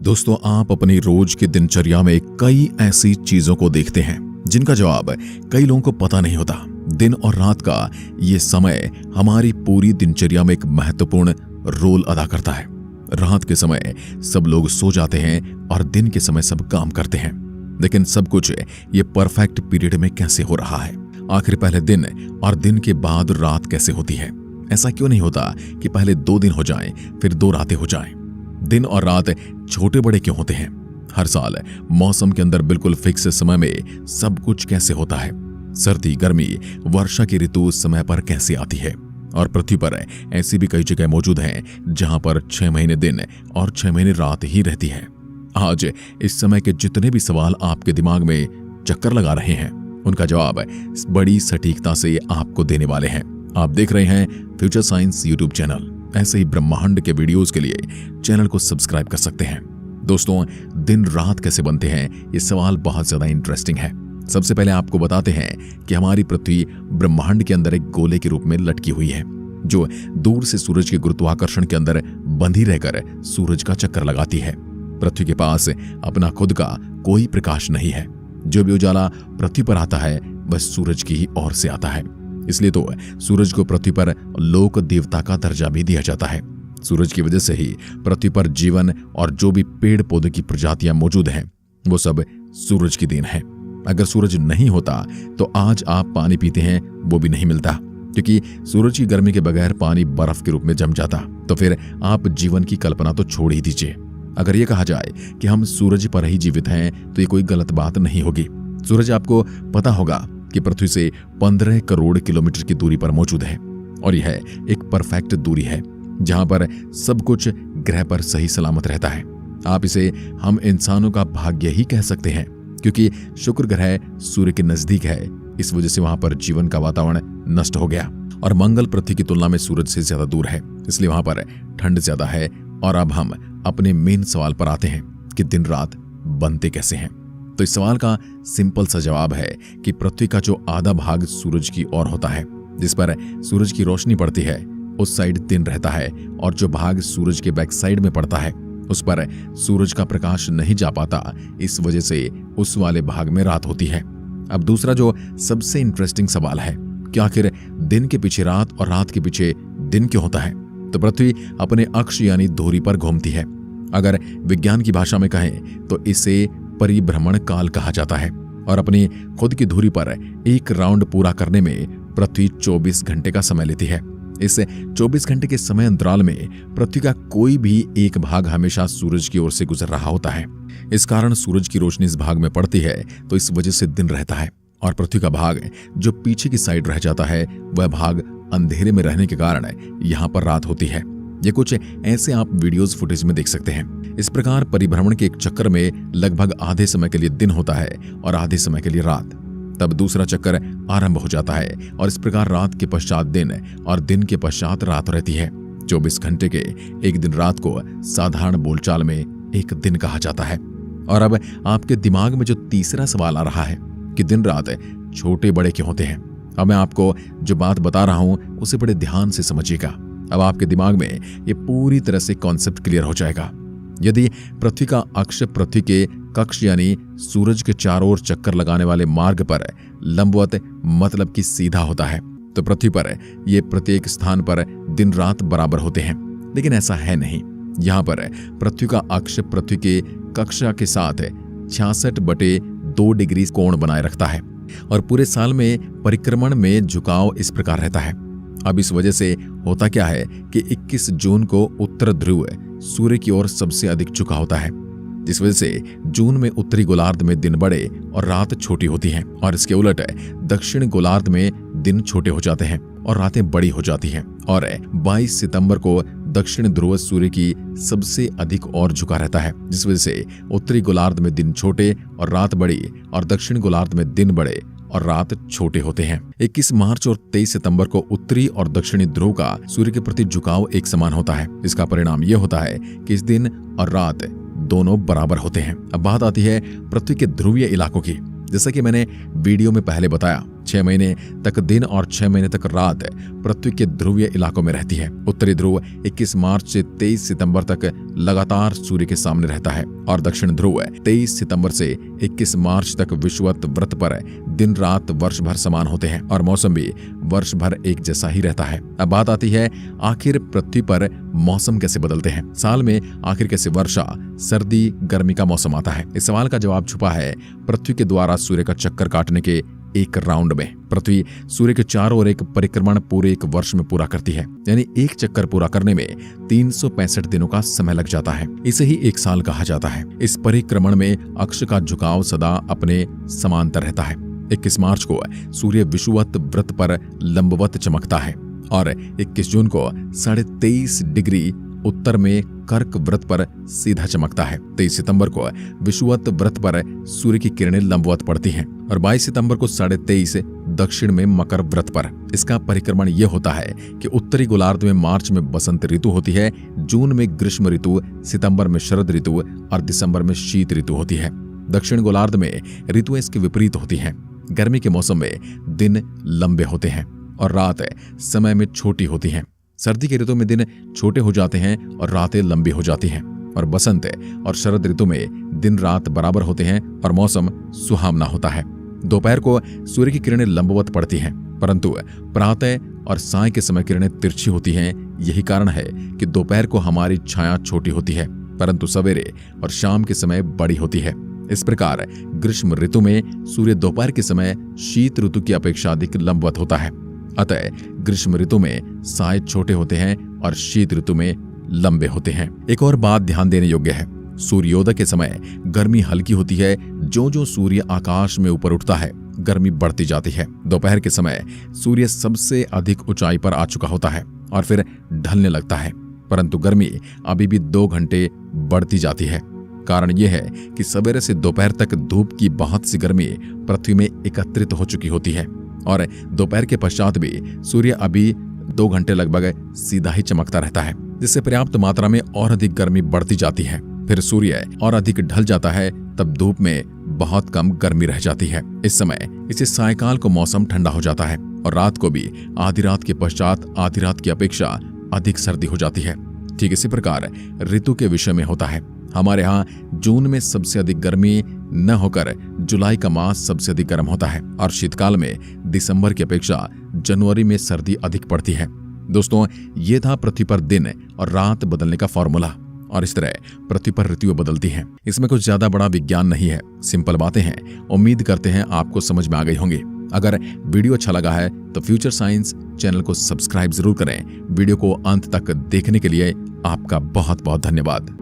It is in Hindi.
दोस्तों, आप अपनी रोज की दिनचर्या में कई ऐसी चीजों को देखते हैं जिनका जवाब कई लोगों को पता नहीं होता। दिन और रात का ये समय हमारी पूरी दिनचर्या में एक महत्वपूर्ण रोल अदा करता है। रात के समय सब लोग सो जाते हैं और दिन के समय सब काम करते हैं, लेकिन सब कुछ ये परफेक्ट पीरियड में कैसे हो रहा है? आखिर पहले दिन और दिन के बाद रात कैसे होती है? ऐसा क्यों नहीं होता कि पहले 2 दिन हो जाएं, फिर 2 रातें हो जाएं? दिन और रात छोटे बड़े क्यों होते हैं? हर साल मौसम के अंदर बिल्कुल फिक्स समय में सब कुछ कैसे होता है? सर्दी, गर्मी, वर्षा की ऋतु समय पर कैसे आती है? और पृथ्वी पर ऐसी भी कई जगह मौजूद हैं जहां पर 6 महीने दिन और 6 महीने रात ही रहती है। आज इस समय के जितने भी सवाल आपके दिमाग में चक्कर लगा रहे हैं, उनका जवाब बड़ी सटीकता से आपको देने वाले हैं। आप देख रहे हैं फ्यूचर साइंस यूट्यूब चैनल। ऐसे ही ब्रह्मांड के वीडियोस के लिए चैनल को सब्सक्राइब कर सकते हैं। दोस्तों, दिन रात कैसे बनते हैं, ये सवाल बहुत ज्यादा इंटरेस्टिंग है। सबसे पहले आपको बताते हैं कि हमारी पृथ्वी ब्रह्मांड के अंदर एक गोले के रूप में लटकी हुई है, जो दूर से सूरज के गुरुत्वाकर्षण के अंदर बंधी रहकर सूरज का चक्कर लगाती है। पृथ्वी के पास अपना खुद का कोई प्रकाश नहीं है। जो भी उजाला पृथ्वी पर आता है वह सूरज की ही ओर से आता है। इसलिए तो सूरज को पृथ्वी पर लोक देवता का दर्जा भी दिया जाता है। सूरज की वजह से ही पृथ्वी पर जीवन और जो भी पेड़ पौधे की प्रजातियां मौजूद हैं, वो सब सूरज की देन है। अगर सूरज नहीं होता तो आज आप पानी पीते हैं वो भी नहीं मिलता, क्योंकि सूरज की गर्मी के बगैर पानी बर्फ के रूप में जम जाता। तो फिर आप जीवन की कल्पना तो छोड़ ही दीजिए। अगर ये कहा जाए कि हम सूरज पर ही जीवित हैं तो ये कोई गलत बात नहीं होगी। सूरज, आपको पता होगा कि पृथ्वी से 15 करोड़ किलोमीटर की दूरी पर मौजूद है, और यह एक परफेक्ट दूरी है जहां पर सब कुछ ग्रह पर सही सलामत रहता है। आप इसे हम इंसानों का भाग्य ही कह सकते हैं, क्योंकि शुक्र ग्रह सूर्य के नजदीक है। इस वजह से वहां पर जीवन का वातावरण नष्ट हो गया, और मंगल पृथ्वी की तुलना में सूरज से ज्यादा दूर है, इसलिए वहां पर ठंड ज्यादा है। और अब हम अपने मेन सवाल पर आते हैं कि दिन रात बनते कैसे हैं। तो इस सवाल का सिंपल सा जवाब है कि पृथ्वी का जो आधा भाग सूरज की ओर होता है, जिस पर सूरज की रोशनी पड़ती है, उस साइड दिन रहता है, और जो भाग सूरज के बैक साइड में पड़ता है उस पर सूरज का प्रकाश नहीं जा पाता। इस वजह से उस वाले भाग में रात होती है। अब दूसरा जो सबसे इंटरेस्टिंग सवाल है कि आखिर दिन के पीछे रात और रात के पीछे दिन क्यों होता है? तो पृथ्वी अपने अक्ष यानी धुरी पर घूमती है। अगर विज्ञान की भाषा में कहें तो इसे परिभ्रमण काल कहा जाता है, और अपनी खुद की धुरी पर एक राउंड पूरा करने में पृथ्वी 24 घंटे का समय लेती है। इस 24 घंटे के समय अंतराल में पृथ्वी का कोई भी एक भाग हमेशा सूरज की ओर से गुजर रहा होता है। इस कारण सूरज की रोशनी इस भाग में पड़ती है, तो इस वजह से दिन रहता है, और पृथ्वी का भाग जो पीछे की साइड रह जाता है वह भाग अंधेरे में रहने के कारण यहाँ पर रात होती है। ये कुछ ऐसे आप वीडियोस फुटेज में देख सकते हैं। इस प्रकार परिभ्रमण के एक चक्कर में लगभग आधे समय के लिए दिन होता है और आधे समय के लिए रात। तब दूसरा चक्कर आरंभ हो जाता है, और इस प्रकार रात के पश्चात दिन और दिन के पश्चात रात रहती है। 24 घंटे के एक दिन रात को साधारण बोलचाल में एक दिन कहा जाता है। और अब आपके दिमाग में जो तीसरा सवाल आ रहा है कि दिन रात छोटे बड़े क्यों होते हैं, अब मैं आपको जो बात बता रहा हूं उसे बड़े ध्यान से समझिएगा। अब आपके दिमाग में ये पूरी तरह से कॉन्सेप्ट क्लियर हो जाएगा। यदि पृथ्वी का अक्ष पृथ्वी के कक्ष यानी सूरज के चारों ओर चक्कर लगाने वाले मार्ग पर लंबवत मतलब कि सीधा होता है, तो पृथ्वी पर ये प्रत्येक स्थान पर दिन रात बराबर होते हैं। लेकिन ऐसा है नहीं। यहाँ पर पृथ्वी का अक्ष पृथ्वी के कक्षा के साथ 66/2 डिग्री कोण बनाए रखता है, और पूरे साल में परिक्रमण में झुकाव इस प्रकार रहता है। अब इस वजह से होता क्या है कि 21 जून को उत्तर ध्रुव सूर्य की ओर सबसे अधिक झुका होता है, जिस वजह से जून में उत्तरी गोलार्ध में दिन बड़े और रात छोटी होती हैं, और इसके उलट दक्षिण गोलार्ध में दिन छोटे हो जाते हैं और रातें बड़ी हो जाती हैं। और 22 सितंबर को दक्षिण ध्रुव सूर्य की सबसे अधिक ओर झुका रहता है, जिस वजह से उत्तरी गोलार्ध में दिन छोटे और रात बड़ी, और दक्षिण गोलार्ध में दिन बड़े और रात छोटे होते हैं। 21 मार्च और 23 सितंबर को उत्तरी और दक्षिणी ध्रुव का सूर्य के प्रति झुकाव एक समान होता है। इसका परिणाम यह होता है कि इस दिन और रात दोनों बराबर होते हैं। अब बात आती है पृथ्वी के ध्रुवीय इलाकों की। जैसा कि मैंने वीडियो में पहले बताया 6 महीने तक दिन और 6 महीने तक रात पृथ्वी के ध्रुवीय इलाकों में रहती है। उत्तरी ध्रुव 21 मार्च से 23 सितंबर तक लगातार सूर्य के सामने रहता है और दक्षिण ध्रुव 23 सितंबर से 21 मार्च तक विषुवत वृत्त पर दिन रात वर्ष भर समान होते हैं और मौसम भी वर्ष भर एक जैसा ही रहता है। अब बात आती है आखिर पृथ्वी पर मौसम कैसे बदलते हैं, साल में आखिर कैसे वर्षा, सर्दी, गर्मी का मौसम आता है। इस सवाल का जवाब छुपा है पृथ्वी के द्वारा सूर्य का चक्कर काटने के एक राउंड में। पृथ्वी सूर्य के चारों ओर एक परिक्रमण पूरे एक वर्ष में पूरा करती है, यानी एक चक्कर पूरा करने में 365 दिनों का समय लग जाता है। इसे ही एक साल कहा जाता है। इस परिक्रमण में अक्ष का झुकाव सदा अपने समांतर रहता है। 21 मार्च को सूर्य विषुवत वृत्त पर लंबवत चमकता है और 21 जून को 23.5 डिग्री उत्तर में कर्क वृत्त पर सीधा चमकता है। 23 सितंबर को विषुवत वृत्त पर सूर्य की किरणें लंबवत पड़ती हैं और 22 सितंबर को 23.5 दक्षिण में मकर वृत्त पर। इसका परिक्रमण यह होता है कि उत्तरी गोलार्ध में मार्च में बसंत ऋतु होती है, जून में ग्रीष्म ऋतु, सितंबर में शरद ऋतु और दिसंबर में शीत ऋतु होती है। दक्षिण गोलार्ध में ऋतुएं इसके विपरीत होती हैं। गर्मी के मौसम में दिन लंबे होते हैं और रात समय में छोटी होती हैं। सर्दी के ऋतु में दिन छोटे हो जाते हैं और रातें लंबी हो जाती हैं और बसंत और शरद ऋतु में दिन रात बराबर होते हैं और मौसम सुहावना होता है। दोपहर को सूर्य की किरणें लंबवत पड़ती हैं, परंतु प्रातः और साय के समय किरणें तिरछी होती हैं। यही कारण है कि दोपहर को हमारी छाया छोटी होती है, परंतु सवेरे और शाम के समय बड़ी होती है। इस प्रकार ग्रीष्म ऋतु में सूर्य दोपहर के समय शीत ऋतु की अपेक्षा अधिक लंबवत होता है। अतः ग्रीष्म ऋतु में साय छोटे होते हैं और शीत ऋतु में लंबे होते हैं। एक और बात ध्यान देने योग्य है, सूर्योदय के समय गर्मी हल्की होती है। जो जो सूर्य आकाश में ऊपर उठता है गर्मी बढ़ती जाती है। दोपहर के समय सूर्य सबसे अधिक ऊंचाई पर आ चुका होता है और फिर ढलने लगता है, परंतु गर्मी अभी भी 2 घंटे बढ़ती जाती है। कारण यह है कि सवेरे से दोपहर तक धूप की बहुत सी गर्मी पृथ्वी में एकत्रित हो चुकी होती है और दोपहर के पश्चात भी सूर्य अभी 2 घंटे लगभग सीधा ही चमकता रहता है, जिससे पर्याप्त मात्रा में और अधिक गर्मी बढ़ती जाती है। फिर सूर्य और अधिक ढल जाता है, तब धूप में बहुत कम गर्मी रह जाती है। इस समय इसे सायकाल को मौसम ठंडा हो जाता है और रात को भी आधी रात के पश्चात आधी रात की अपेक्षा अधिक सर्दी हो जाती है। ठीक इसी प्रकार ऋतु के विषय में होता है। हमारे यहाँ जून में सबसे अधिक गर्मी न होकर जुलाई का मास सबसे अधिक गर्म होता है और शीतकाल में दिसंबर की अपेक्षा जनवरी में सर्दी अधिक पड़ती है। दोस्तों, ये था पृथ्वी पर दिन और रात बदलने का फॉर्मूला और इस तरह पृथ्वी पर ऋतुएं बदलती हैं। इसमें कुछ ज्यादा बड़ा विज्ञान नहीं है, सिंपल बातें हैं। उम्मीद करते हैं आपको समझ में आ गई होंगी। अगर वीडियो अच्छा लगा है तो फ्यूचर साइंस चैनल को सब्सक्राइब जरूर करें। वीडियो को अंत तक देखने के लिए आपका बहुत बहुत धन्यवाद।